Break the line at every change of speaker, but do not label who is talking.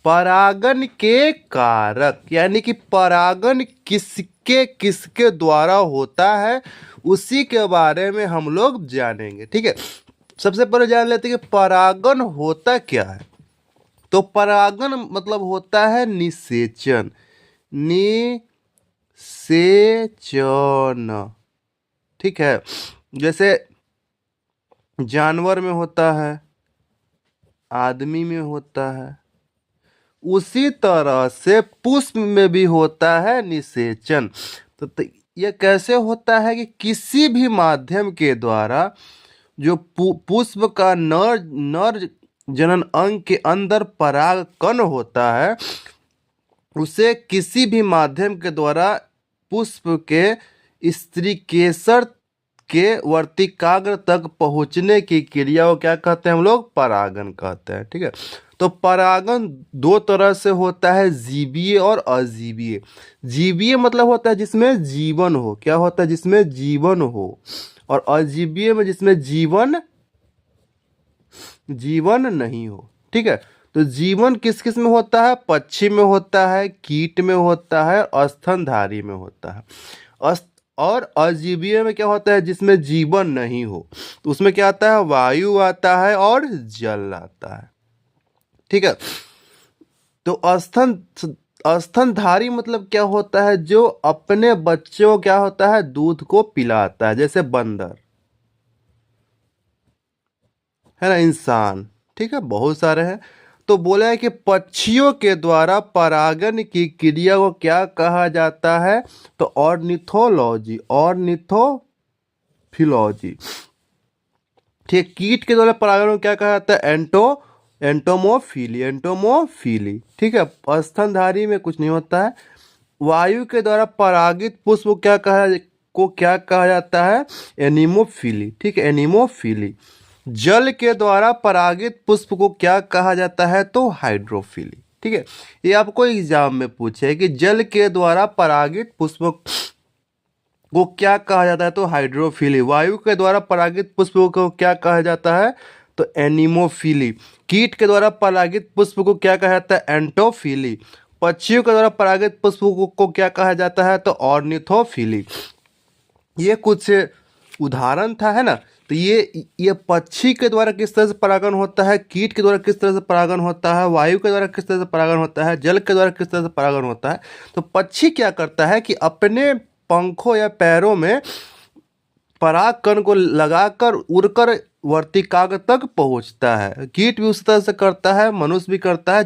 परागन के कारक, यानी कि परागन किसके किसके द्वारा होता है उसी के बारे में हम लोग जानेंगे। ठीक है, सबसे पहले जान लेते हैं कि परागन होता क्या है। तो परागन मतलब होता है निषेचन। निषेचन, ठीक है, जैसे जानवर में होता है, आदमी में होता है, उसी तरह से पुष्प में भी होता है निषेचन। तो ये कैसे होता है कि किसी भी माध्यम के द्वारा जो पुष्प का नर नर जनन अंग के अंदर परागकण होता है, उसे किसी भी माध्यम के द्वारा पुष्प के स्त्री केसर के वर्तिकाग्र तक पहुंचने की क्रिया को क्या कहते हैं हम लोग? परागन कहते हैं। ठीक है, तो परागन दो तरह से होता है, जीवीय और अजीवीय। जीवीय मतलब होता है जिसमें जीवन हो, क्या होता है? जिसमें जीवन हो। और अजीवीय में जिसमें जीवन नहीं हो। ठीक है, तो जीवन किस किस में होता है? पक्षी में होता है, कीट में होता है, स्तनधारी में होता है। और अजीवीय में क्या होता है? जिसमें जीवन नहीं हो, तो उसमें क्या आता है? वायु आता है और जल आता है। ठीक है, तो स्तनधारी मतलब क्या होता है? जो अपने बच्चों क्या होता है? दूध को पिलाता है, जैसे बंदर है ना, इंसान। ठीक है, बहुत सारे हैं। तो बोला है कि पक्षियों के द्वारा परागन की क्रिया को क्या कहा जाता है? तो ऑर्निथोलॉजी, ऑर्निथोफिलॉजी। ठीक, कीट के द्वारा परागन को क्या कहा जाता है? एंटोमोफिली। ठीक है, स्तनधारी में कुछ नहीं होता है। वायु के द्वारा परागित पुष्प को क्या कहा जाता है? एनिमोफिली। ठीक है, एनिमोफिली। जल के द्वारा परागित पुष्प को क्या कहा जाता है? तो हाइड्रोफिली। ठीक है, ये आपको एग्जाम में पूछे कि जल के द्वारा परागित पुष्प को क्या कहा जाता है? तो हाइड्रोफिली। वायु के द्वारा परागित पुष्प को क्या कहा जाता है? तो एनिमोफिली। कीट के द्वारा परागित पुष्प को क्या कहा जाता है? एंटोफिली। पक्षियों के द्वारा परागित पुष्प को क्या कहा जाता है? तो ऑर्निथोफिली। ये कुछ उदाहरण था, है ना। तो ये पक्षी के द्वारा किस तरह से परागन होता है, कीट के द्वारा किस तरह से परागन होता है, वायु के द्वारा किस तरह से परागन होता है, जल के द्वारा किस तरह से परागन होता है। तो पक्षी क्या करता है कि अपने पंखों या पैरों में परागकण को लगाकर उड़कर वर्तिकाग्र तक पहुंचता है। कीट भी उस तरह से करता है, मनुष्य भी करता है।